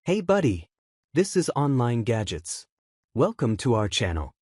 Hey buddy, this is Online Gadgets. Welcome to our channel.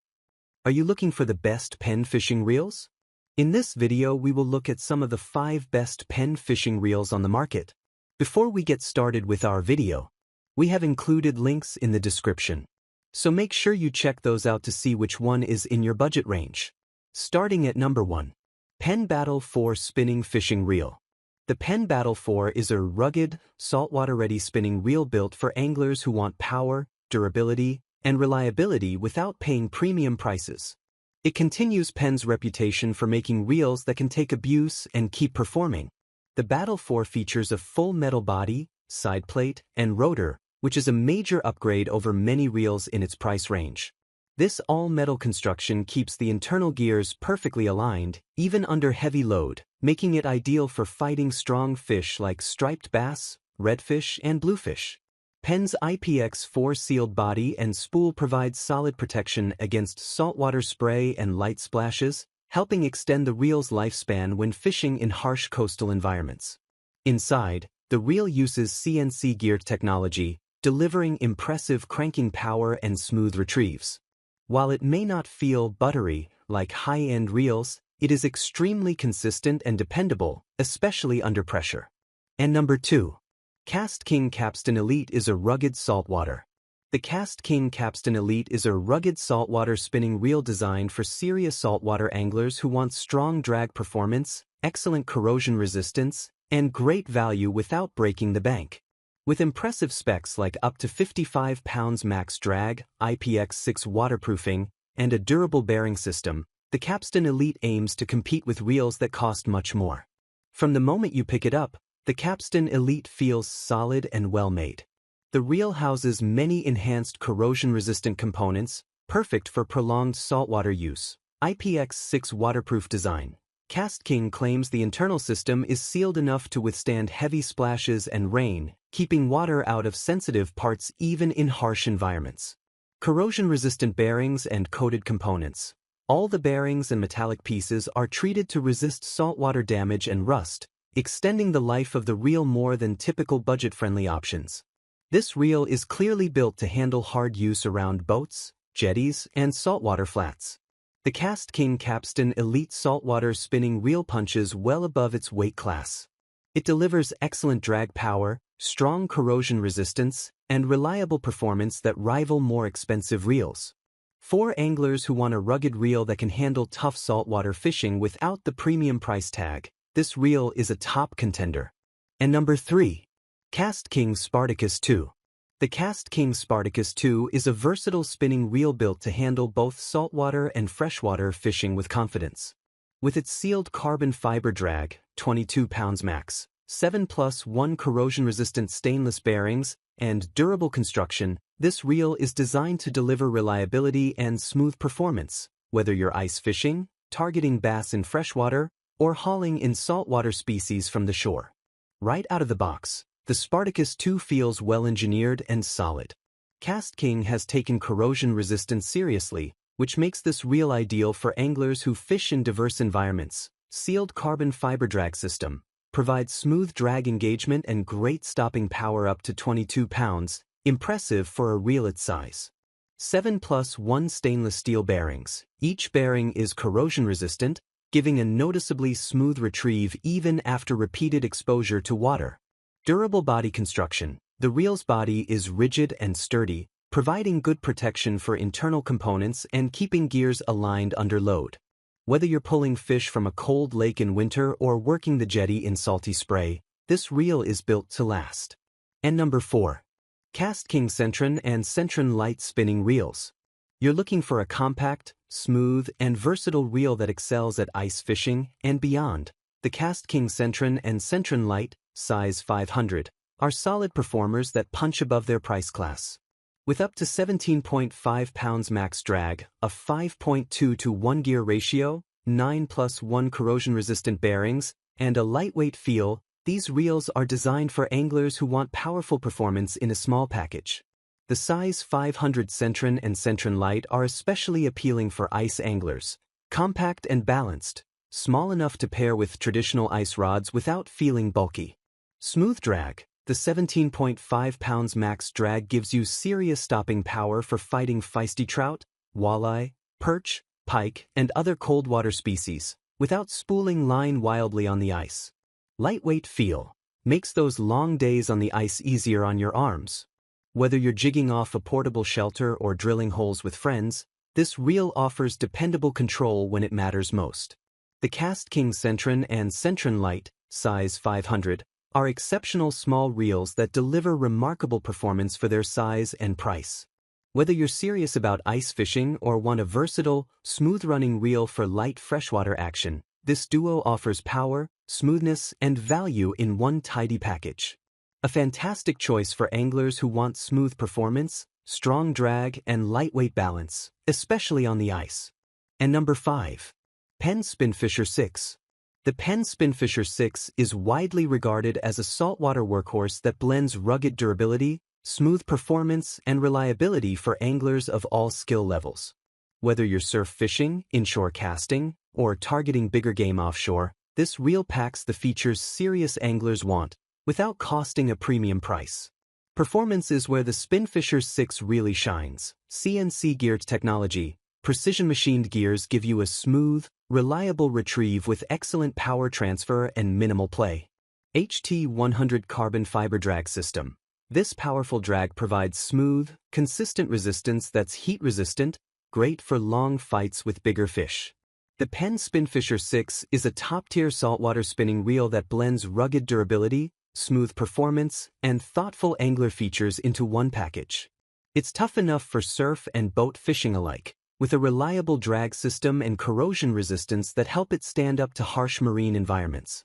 Are you looking for the best Penn fishing reels? In this video we will look at some of the 5 best Penn fishing reels on the market. Before we get started with our video, we have included links in the description. So make sure you check those out to see which one is in your budget range. Starting at number 1. Penn Battle 4 Spinning Fishing Reel. The Penn Battle 4 is a rugged, saltwater-ready spinning reel built for anglers who want power, durability, and reliability without paying premium prices. It continues Penn's reputation for making reels that can take abuse and keep performing. The Battle 4 features a full metal body, side plate, and rotor, which is a major upgrade over many reels in its price range. This all-metal construction keeps the internal gears perfectly aligned, even under heavy load, making it ideal for fighting strong fish like striped bass, redfish, and bluefish. Penn's IPX4 sealed body and spool provide solid protection against saltwater spray and light splashes, helping extend the reel's lifespan when fishing in harsh coastal environments. Inside, the reel uses CNC gear technology, delivering impressive cranking power and smooth retrieves. While it may not feel buttery like high-end reels, it is extremely consistent and dependable, especially under pressure. And number 2. KastKing Kapstan Elite is a rugged saltwater. The KastKing Kapstan Elite is a rugged saltwater spinning reel designed for serious saltwater anglers who want strong drag performance, excellent corrosion resistance, and great value without breaking the bank. With impressive specs like up to 55 pounds max drag, IPX6 waterproofing, and a durable bearing system, the Kapstan Elite aims to compete with reels that cost much more. From the moment you pick it up, the Kapstan Elite feels solid and well-made. The reel houses many enhanced corrosion-resistant components, perfect for prolonged saltwater use. IPX6 waterproof design. KastKing claims the internal system is sealed enough to withstand heavy splashes and rain, keeping water out of sensitive parts even in harsh environments. Corrosion-resistant bearings and coated components. All the bearings and metallic pieces are treated to resist saltwater damage and rust, extending the life of the reel more than typical budget-friendly options. This reel is clearly built to handle hard use around boats, jetties, and saltwater flats. The KastKing Kapstan Elite saltwater spinning reel punches well above its weight class. It delivers excellent drag power, strong corrosion resistance, and reliable performance that rival more expensive reels. For anglers who want a rugged reel that can handle tough saltwater fishing without the premium price tag, this reel is a top contender. And number 3. KastKing Spartacus II. The KastKing Spartacus II is a versatile spinning reel built to handle both saltwater and freshwater fishing with confidence. With its sealed carbon fiber drag, 22 pounds max, 7+1 corrosion-resistant stainless bearings, and durable construction, this reel is designed to deliver reliability and smooth performance, whether you're ice fishing, targeting bass in freshwater, or hauling in saltwater species from the shore. Right out of the box, the Spartacus II feels well-engineered and solid. KastKing has taken corrosion resistance seriously, which makes this reel ideal for anglers who fish in diverse environments. Sealed carbon fiber drag system provides smooth drag engagement and great stopping power up to 22 pounds, impressive for a reel its size. 7+1 stainless steel bearings. Each bearing is corrosion resistant, giving a noticeably smooth retrieve even after repeated exposure to water. Durable body construction. The reel's body is rigid and sturdy, providing good protection for internal components and keeping gears aligned under load. Whether you're pulling fish from a cold lake in winter or working the jetty in salty spray, this reel is built to last. And number 4. KastKing Centron and Centron Lite Spinning Reels. You're looking for a compact, smooth, and versatile reel that excels at ice fishing and beyond. The KastKing Centron and Centron Lite, size 500, are solid performers that punch above their price class. With up to 17.5 pounds max drag, a 5.2 to 1 gear ratio, 9+1 corrosion-resistant bearings, and a lightweight feel, these reels are designed for anglers who want powerful performance in a small package. The size 500 Centron and Centron Lite are especially appealing for ice anglers. Compact and balanced, small enough to pair with traditional ice rods without feeling bulky. Smooth drag. The 17.5 pounds max drag gives you serious stopping power for fighting feisty trout, walleye, perch, pike, and other cold water species, without spooling line wildly on the ice. Lightweight feel makes those long days on the ice easier on your arms. Whether you're jigging off a portable shelter or drilling holes with friends, this reel offers dependable control when it matters most. The KastKing Centron and Centron Lite, size 500, are exceptional small reels that deliver remarkable performance for their size and price. Whether you're serious about ice fishing or want a versatile, smooth-running reel for light freshwater action, this duo offers power, smoothness, and value in one tidy package. A fantastic choice for anglers who want smooth performance, strong drag, and lightweight balance, especially on the ice. And number 5. Penn Spinfisher VI. The Penn Spinfisher VI is widely regarded as a saltwater workhorse that blends rugged durability, smooth performance, and reliability for anglers of all skill levels. Whether you're surf fishing, inshore casting, or targeting bigger game offshore, this reel packs the features serious anglers want, without costing a premium price. Performance is where the Spinfisher VI really shines. CNC-geared technology, precision-machined gears give you a smooth, reliable retrieve with excellent power transfer and minimal play. HT100 carbon fiber drag system. This powerful drag provides smooth, consistent resistance that's heat-resistant, great for long fights with bigger fish. The Penn Spinfisher VI is a top-tier saltwater spinning reel that blends rugged durability, smooth performance, and thoughtful angler features into one package. It's tough enough for surf and boat fishing alike, with a reliable drag system and corrosion resistance that help it stand up to harsh marine environments.